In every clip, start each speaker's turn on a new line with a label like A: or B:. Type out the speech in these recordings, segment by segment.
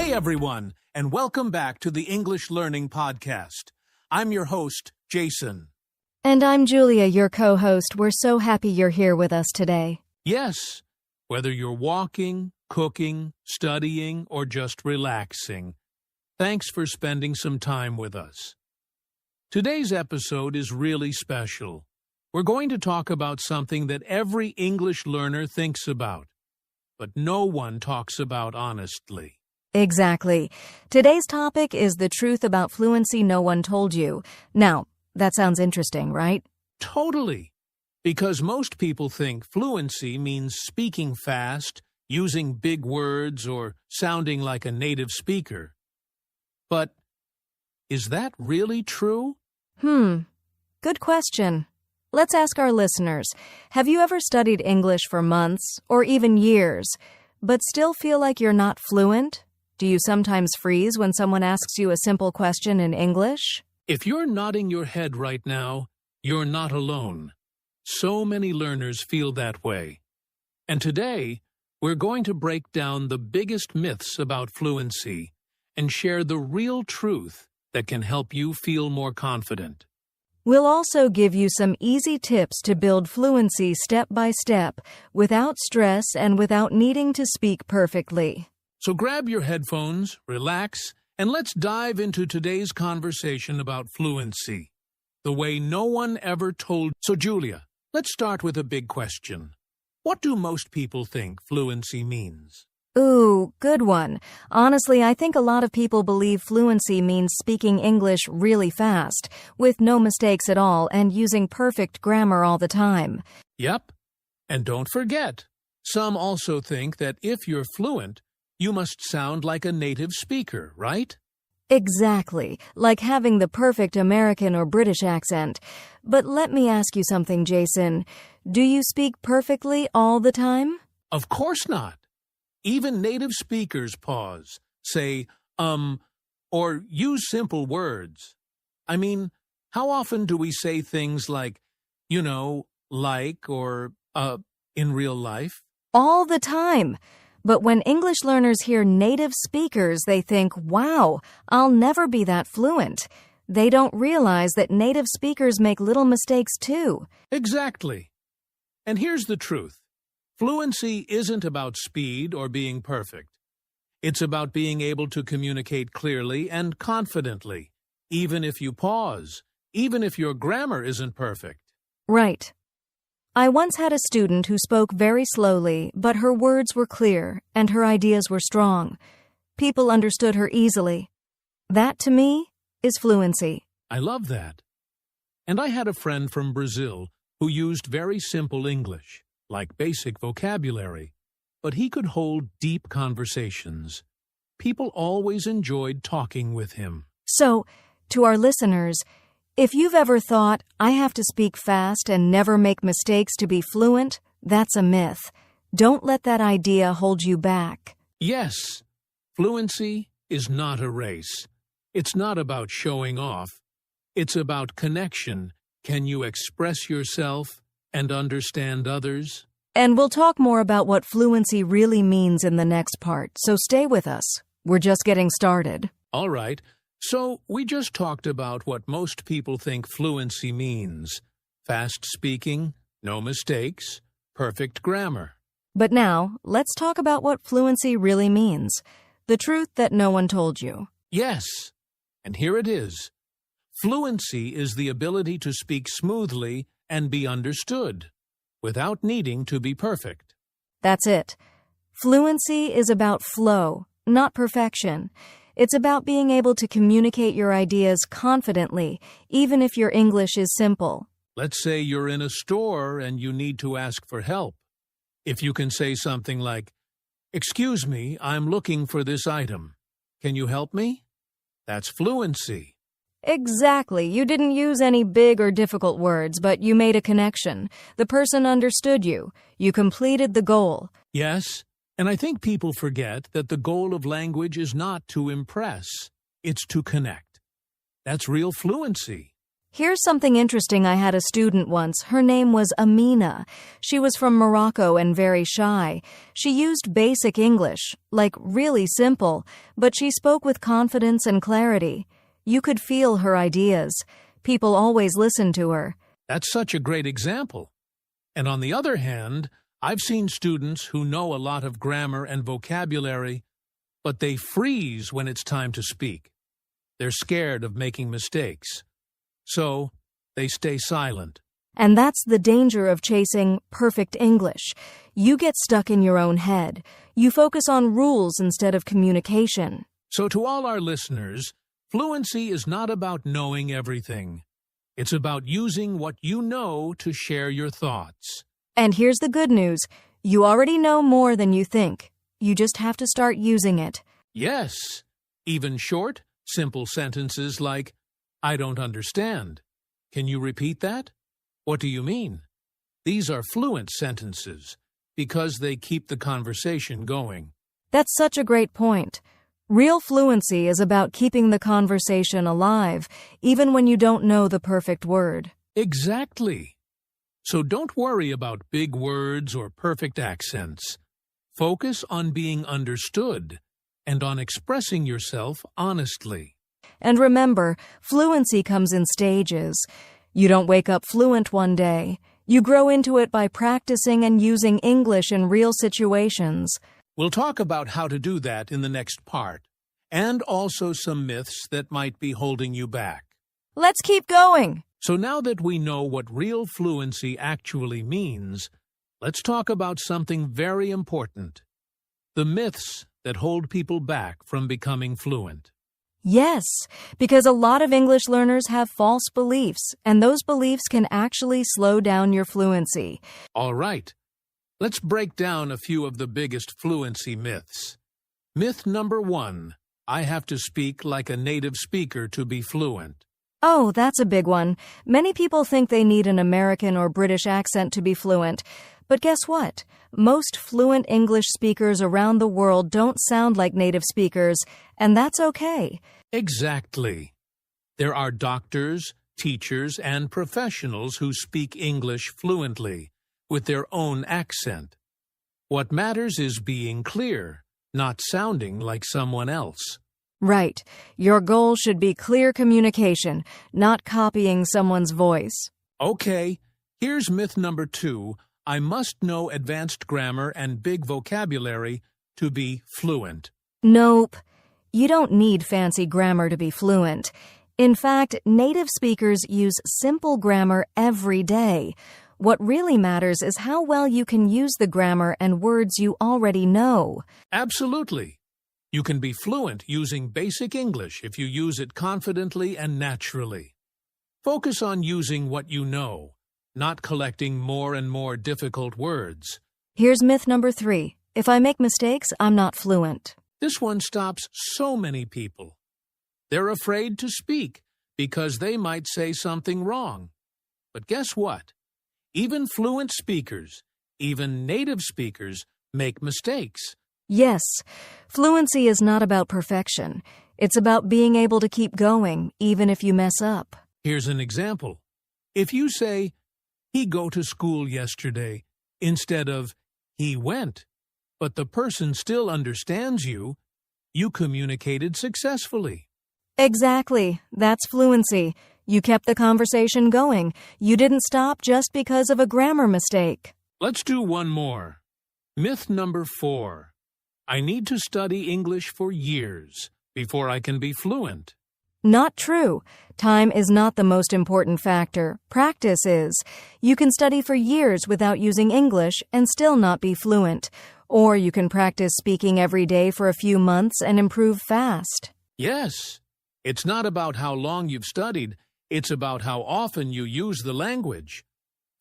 A: Hey everyone, and welcome back to the English Learning Podcast. I'm your host, Jason.
B: And I'm Julia, your co-host. We're so happy you're here with us today.
A: Yes, whether you're walking, cooking, studying, or just relaxing, thanks for spending some time with us. Today's episode is really special. We're going to talk about something that every English learner thinks about, but no one talks about honestly.
B: Exactly. Today's topic is the truth about fluency no one told you. Now, that sounds interesting, right?
A: Totally. Because most people think fluency means speaking fast, using big words, or sounding like a native speaker. But is that really true?
B: Good question. Let's ask our listeners. Have you ever studied English for months, or even years, but still feel like you're not fluent? Do you sometimes freeze when someone asks you a simple question in English?
A: If you're nodding your head right now, you're not alone. So many learners feel that way. And today, we're going to break down the biggest myths about fluency and share the real truth that can help you feel more confident.
B: We'll also give you some easy tips to build fluency step by step, without stress and without needing to speak perfectly.
A: So grab your headphones, relax, and let's dive into today's conversation about fluency, the way no one ever told. So Julia, let's start with a big question. What do most people think fluency means?
B: Ooh, good one. Honestly, I think a lot of people believe fluency means speaking English really fast, with no mistakes at all, and using perfect grammar all the time.
A: Yep. And don't forget, some also think that if you're fluent, you must sound like a native speaker, right?
B: Exactly, like having the perfect American or British accent. But let me ask you something, Jason. Do you speak perfectly all the time?
A: Of course not. Even native speakers pause, say, or use simple words. I mean, how often do we say things like, like, or, in real life?
B: All the time. But when English learners hear native speakers, they think, wow, I'll never be that fluent. They don't realize that native speakers make little mistakes too.
A: Exactly. And here's the truth. Fluency isn't about speed or being perfect. It's about being able to communicate clearly and confidently, even if you pause, even if your grammar isn't perfect.
B: Right. I once had a student who spoke very slowly, but her words were clear and her ideas were strong. People understood her easily. That, to me, is fluency.
A: I love that. And I had a friend from Brazil who used very simple English, like basic vocabulary, but he could hold deep conversations. People always enjoyed talking with him.
B: So, to our listeners, if you've ever thought, I have to speak fast and never make mistakes to be fluent, that's a myth. Don't let that idea hold you back.
A: Yes, fluency is not a race. It's not about showing off. It's about connection. Can you express yourself and understand others?
B: And we'll talk more about what fluency really means in the next part, so stay with us. We're just getting started.
A: All right. So, we just talked about what most people think fluency means. Fast speaking, no mistakes, perfect grammar.
B: But now, let's talk about what fluency really means. The truth that no one told you.
A: Yes, and here it is. Fluency is the ability to speak smoothly and be understood, without needing to be perfect.
B: That's it. Fluency is about flow, not perfection. It's about being able to communicate your ideas confidently, even if your English is simple.
A: Let's say you're in a store and you need to ask for help. If you can say something like, "Excuse me, I'm looking for this item. Can you help me?" That's fluency.
B: Exactly. You didn't use any big or difficult words, but you made a connection. The person understood you. You completed the goal.
A: Yes. And I think people forget that the goal of language is not to impress, it's to connect. That's real fluency.
B: Here's something interesting. I had a student once. Her name was Amina. She was from Morocco and very shy. She used basic English, like really simple, but she spoke with confidence and clarity. You could feel her ideas. People always listened to her.
A: That's such a great example. And on the other hand, I've seen students who know a lot of grammar and vocabulary, but they freeze when it's time to speak. They're scared of making mistakes. So, they stay silent.
B: And that's the danger of chasing perfect English. You get stuck in your own head. You focus on rules instead of communication.
A: So to all our listeners, fluency is not about knowing everything. It's about using what you know to share your thoughts.
B: And here's the good news. You already know more than you think. You just have to start using it.
A: Yes, even short, simple sentences like, I don't understand. Can you repeat that? What do you mean? These are fluent sentences because they keep the conversation going.
B: That's such a great point. Real fluency is about keeping the conversation alive, even when you don't know the perfect word.
A: Exactly. So don't worry about big words or perfect accents. Focus on being understood and on expressing yourself honestly.
B: And remember, fluency comes in stages. You don't wake up fluent one day. You grow into it by practicing and using English in real situations.
A: We'll talk about how to do that in the next part, and also some myths that might be holding you back.
B: Let's keep going.
A: So now that we know what real fluency actually means, let's talk about something very important: the myths that hold people back from becoming fluent.
B: Yes, because a lot of English learners have false beliefs, and those beliefs can actually slow down your fluency.
A: All right, let's break down a few of the biggest fluency myths. Myth number 1, I have to speak like a native speaker to be fluent.
B: Oh, that's a big one. Many people think they need an American or British accent to be fluent. But guess what? Most fluent English speakers around the world don't sound like native speakers, and that's okay.
A: Exactly. There are doctors, teachers, and professionals who speak English fluently, with their own accent. What matters is being clear, not sounding like someone else.
B: Right. Your goal should be clear communication, not copying someone's voice.
A: Okay, here's myth number 2. I must know advanced grammar and big vocabulary to be fluent.
B: Nope. You don't need fancy grammar to be fluent. In fact, native speakers use simple grammar every day. What really matters is how well you can use the grammar and words you already know.
A: Absolutely. You can be fluent using basic English if you use it confidently and naturally. Focus on using what you know, not collecting more and more difficult words.
B: Here's myth number 3. If I make mistakes, I'm not fluent.
A: This one stops so many people. They're afraid to speak because they might say something wrong. But guess what? Even fluent speakers, even native speakers, make mistakes.
B: Yes, fluency is not about perfection. It's about being able to keep going, even if you mess up.
A: Here's an example. If you say, he go to school yesterday, instead of, he went, but the person still understands you, you communicated successfully.
B: Exactly. That's fluency. You kept the conversation going. You didn't stop just because of a grammar mistake.
A: Let's do one more. Myth number 4. I need to study English for years before I can be fluent.
B: Not true. Time is not the most important factor. Practice is. You can study for years without using English and still not be fluent. Or you can practice speaking every day for a few months and improve fast.
A: Yes. It's not about how long you've studied. It's about how often you use the language.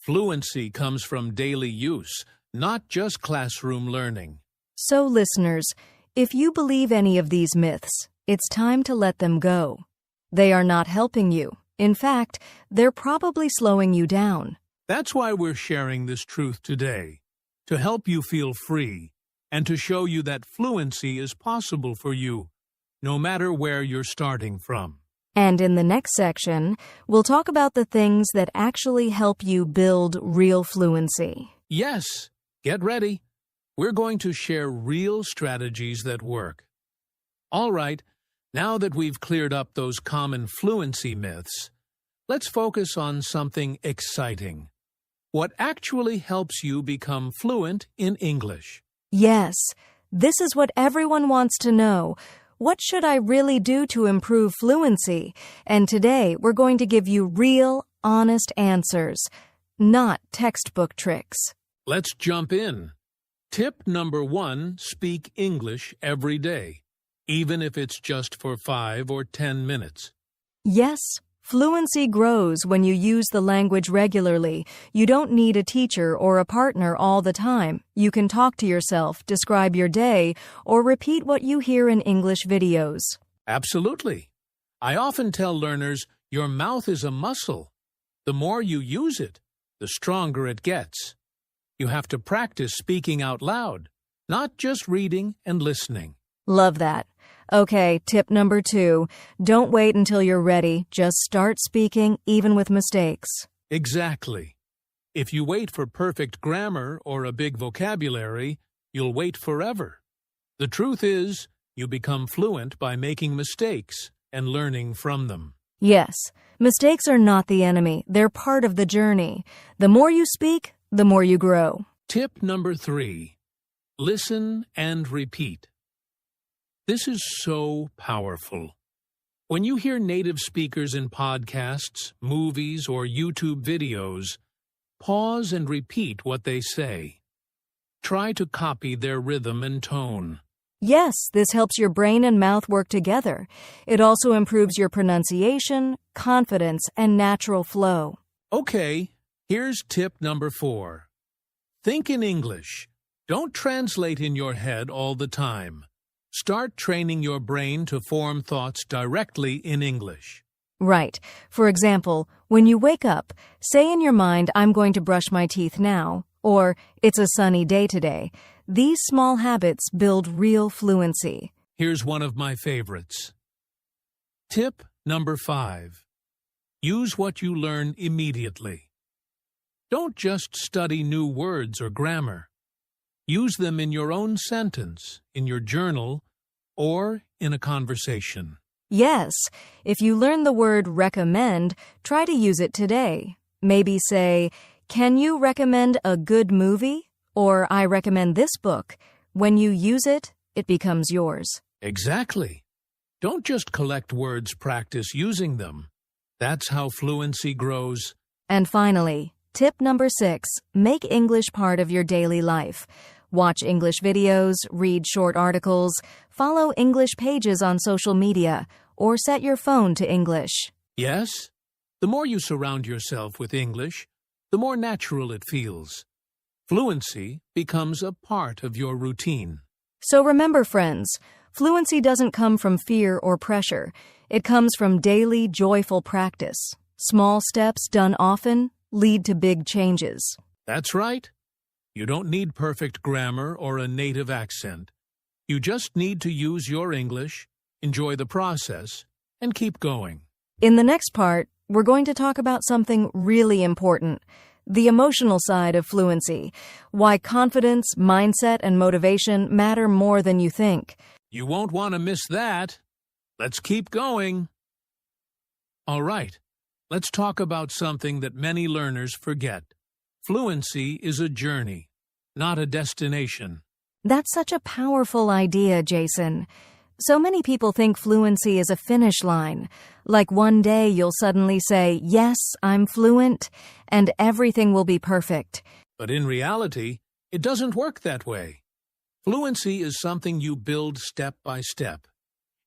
A: Fluency comes from daily use, not just classroom learning.
B: So, listeners, if you believe any of these myths, it's time to let them go. They are not helping you. In fact, they're probably slowing you down.
A: That's why we're sharing this truth today, to help you feel free and to show you that fluency is possible for you, no matter where you're starting from.
B: And in the next section, we'll talk about the things that actually help you build real fluency.
A: Yes, get ready. We're going to share real strategies that work. All right, now that we've cleared up those common fluency myths, let's focus on something exciting. What actually helps you become fluent in English?
B: Yes, this is what everyone wants to know. What should I really do to improve fluency? And today, we're going to give you real, honest answers, not textbook tricks.
A: Let's jump in. Tip number 1, speak English every day, even if it's just for 5 or 10 minutes.
B: Yes, fluency grows when you use the language regularly. You don't need a teacher or a partner all the time. You can talk to yourself, describe your day, or repeat what you hear in English videos.
A: Absolutely. I often tell learners, your mouth is a muscle. The more you use it, the stronger it gets. You have to practice speaking out loud, not just reading and listening.
B: Love that. Okay, tip number 2. Don't wait until you're ready. Just start speaking, even with mistakes.
A: Exactly. If you wait for perfect grammar or a big vocabulary, you'll wait forever. The truth is, you become fluent by making mistakes and learning from them.
B: Yes, mistakes are not the enemy. They're part of the journey. The more you speak, the more you grow.
A: Tip number 3. Listen and repeat. This is so powerful. When you hear native speakers in podcasts, movies, or YouTube videos, pause and repeat what they say. Try to copy their rhythm and tone.
B: Yes, this helps your brain and mouth work together. It also improves your pronunciation, confidence, and natural flow.
A: Okay, here's tip number 4. Think in English. Don't translate in your head all the time. Start training your brain to form thoughts directly in English.
B: Right. For example, when you wake up, say in your mind, I'm going to brush my teeth now, or it's a sunny day today. These small habits build real fluency.
A: Here's one of my favorites. Tip number 5. Use what you learn immediately. Don't just study new words or grammar. Use them in your own sentence, in your journal, or in a conversation.
B: Yes, if you learn the word recommend, try to use it today. Maybe say, can you recommend a good movie? Or I recommend this book. When you use it, it becomes yours.
A: Exactly. Don't just collect words, practice using them. That's how fluency grows.
B: And finally, tip number 6, make English part of your daily life. Watch English videos, read short articles, follow English pages on social media, or set your phone to English.
A: Yes, the more you surround yourself with English, the more natural it feels. Fluency becomes a part of your routine.
B: So remember, friends, fluency doesn't come from fear or pressure. It comes from daily, joyful practice. Small steps done often lead to big changes.
A: That's right. You don't need perfect grammar or a native accent. You just need to use your English, enjoy the process, and keep going.
B: In the next part, we're going to talk about something really important, the emotional side of fluency, why confidence, mindset, and motivation matter more than you think.
A: You won't want to miss that. Let's keep going. All right, let's talk about something that many learners forget. Fluency is a journey, not a destination.
B: That's such a powerful idea, Jason. So many people think fluency is a finish line. Like one day you'll suddenly say, yes, I'm fluent, and everything will be perfect.
A: But in reality, it doesn't work that way. Fluency is something you build step by step.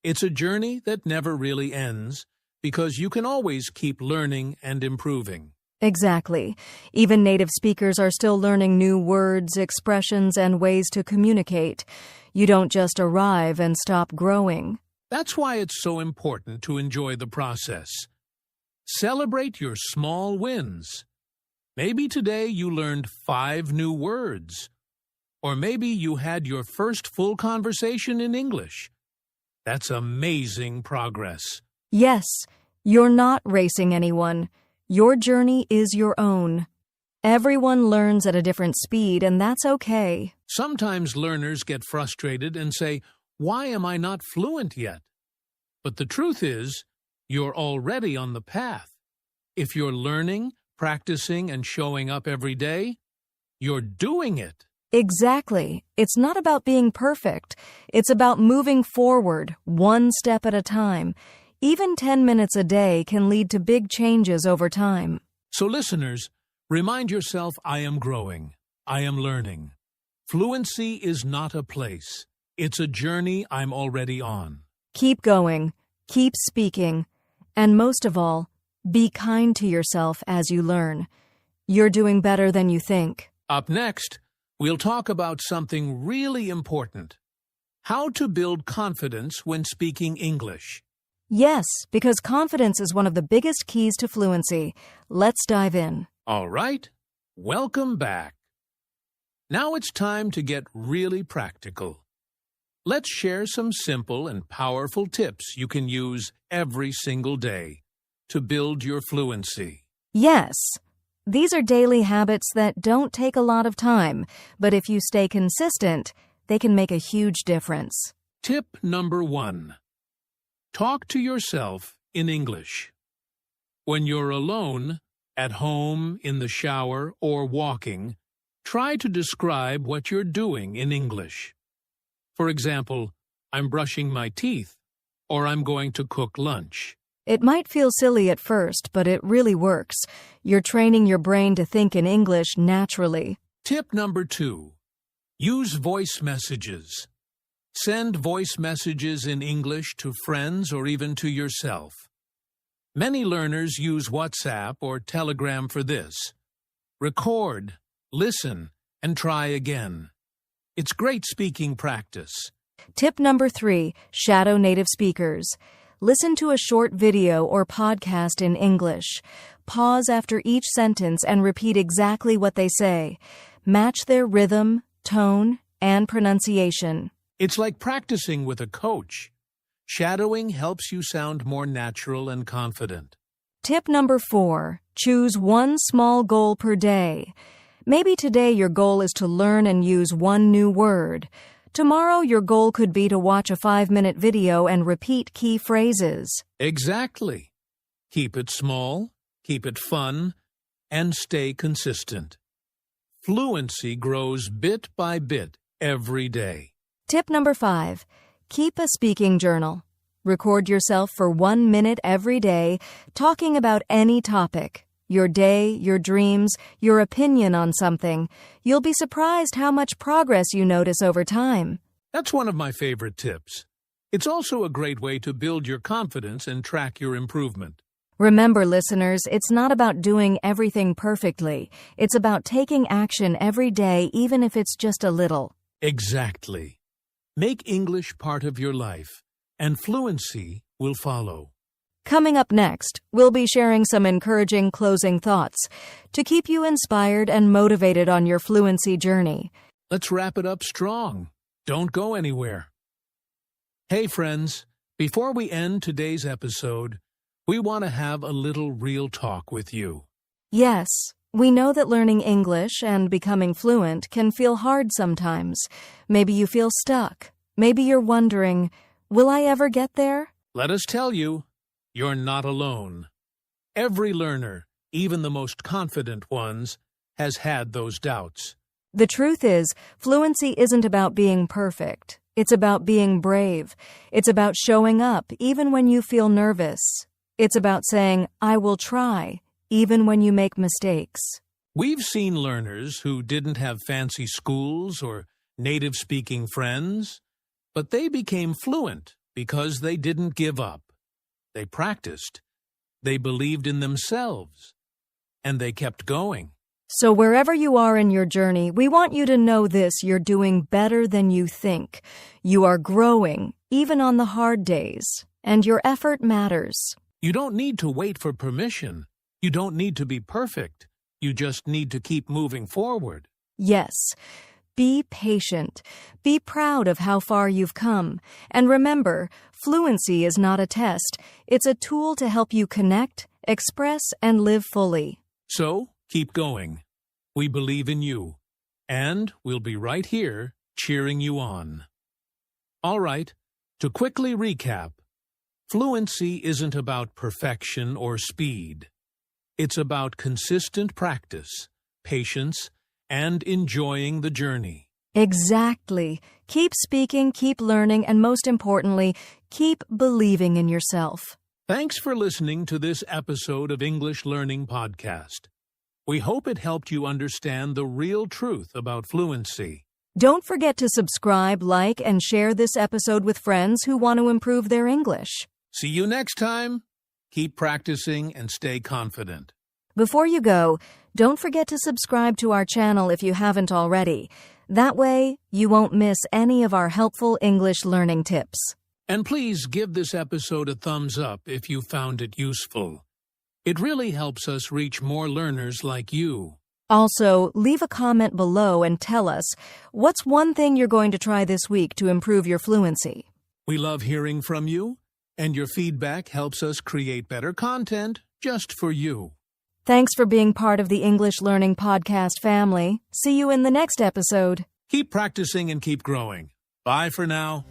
A: It's a journey that never really ends because you can always keep learning and improving.
B: Exactly. Even native speakers are still learning new words, expressions, and ways to communicate. You don't just arrive and stop growing.
A: That's why it's so important to enjoy the process. Celebrate your small wins. Maybe today you learned 5 new words. Or maybe you had your first full conversation in English. That's amazing progress.
B: Yes, you're not racing anyone. Your journey is your own. Everyone learns at a different speed, and that's okay.
A: Sometimes learners get frustrated and say, "Why am I not fluent yet?" But the truth is, you're already on the path. If you're learning, practicing, and showing up every day, you're doing it.
B: Exactly. It's not about being perfect. It's about moving forward, one step at a time. Even 10 minutes a day can lead to big changes over time.
A: So listeners, remind yourself, I am growing. I am learning. Fluency is not a place. It's a journey I'm already on.
B: Keep going. Keep speaking. And most of all, be kind to yourself as you learn. You're doing better than you think.
A: Up next, we'll talk about something really important. How to build confidence when speaking English.
B: Yes, because confidence is one of the biggest keys to fluency. Let's dive in.
A: All right, welcome back. Now it's time to get really practical. Let's share some simple and powerful tips you can use every single day to build your fluency.
B: Yes, these are daily habits that don't take a lot of time, but if you stay consistent, they can make a huge difference.
A: Tip number 1. Talk to yourself in English. When you're alone, at home, in the shower, or walking, try to describe what you're doing in English. For example, I'm brushing my teeth, or I'm going to cook lunch.
B: It might feel silly at first, but it really works. You're training your brain to think in English naturally.
A: Tip number 2. Use voice messages. Send voice messages in English to friends or even to yourself. Many learners use WhatsApp or Telegram for this. Record, listen, and try again. It's great speaking practice.
B: Tip number 3, shadow native speakers. Listen to a short video or podcast in English. Pause after each sentence and repeat exactly what they say. Match their rhythm, tone, and pronunciation.
A: It's like practicing with a coach. Shadowing helps you sound more natural and confident.
B: Tip number 4, choose one small goal per day. Maybe today your goal is to learn and use one new word. Tomorrow your goal could be to watch a 5-minute video and repeat key phrases.
A: Exactly. Keep it small, keep it fun, and stay consistent. Fluency grows bit by bit every day.
B: Tip number 5, keep a speaking journal. Record yourself for 1 minute every day, talking about any topic. Your day, your dreams, your opinion on something. You'll be surprised how much progress you notice over time.
A: That's one of my favorite tips. It's also a great way to build your confidence and track your improvement.
B: Remember, listeners, it's not about doing everything perfectly. It's about taking action every day, even if it's just a little.
A: Exactly. Make English part of your life, and fluency will follow.
B: Coming up next, we'll be sharing some encouraging closing thoughts to keep you inspired and motivated on your fluency journey.
A: Let's wrap it up strong. Don't go anywhere. Hey friends, before we end today's episode, we want to have a little real talk with you.
B: Yes, we know that learning English and becoming fluent can feel hard sometimes. Maybe you feel stuck. Maybe you're wondering, will I ever get there?
A: Let us tell you, you're not alone. Every learner, even the most confident ones, has had those doubts.
B: The truth is, fluency isn't about being perfect. It's about being brave. It's about showing up even when you feel nervous. It's about saying, I will try, even when you make mistakes.
A: We've seen learners who didn't have fancy schools or native-speaking friends, but they became fluent because they didn't give up. They practiced, they believed in themselves, and they kept going.
B: So wherever you are in your journey, we want you to know this: you're doing better than you think. You are growing, even on the hard days, and your effort matters.
A: You don't need to wait for permission. You don't need to be perfect. You just need to keep moving forward.
B: Yes, Be patient. Be proud of how far you've come. And remember, fluency is not a test. It's a tool to help you connect, express, and live fully.
A: So, keep going. We believe in you. And we'll be right here, cheering you on. All right, to quickly recap, fluency isn't about perfection or speed. It's about consistent practice, patience, and enjoying the journey.
B: Exactly. Keep speaking, keep learning, and most importantly, keep believing in yourself.
A: Thanks for listening to this episode of English Learning Podcast. We hope it helped you understand the real truth about fluency.
B: Don't forget to subscribe, like, and share this episode with friends who want to improve their English.
A: See you next time. Keep practicing and stay confident.
B: Before you go, don't forget to subscribe to our channel if you haven't already. That way, you won't miss any of our helpful English learning tips.
A: And please give this episode a thumbs up if you found it useful. It really helps us reach more learners like you.
B: Also, leave a comment below and tell us, what's one thing you're going to try this week to improve your fluency?
A: We love hearing from you, and your feedback helps us create better content just for you.
B: Thanks for being part of the English Learning Podcast family. See you in the next episode.
A: Keep practicing and keep growing. Bye for now.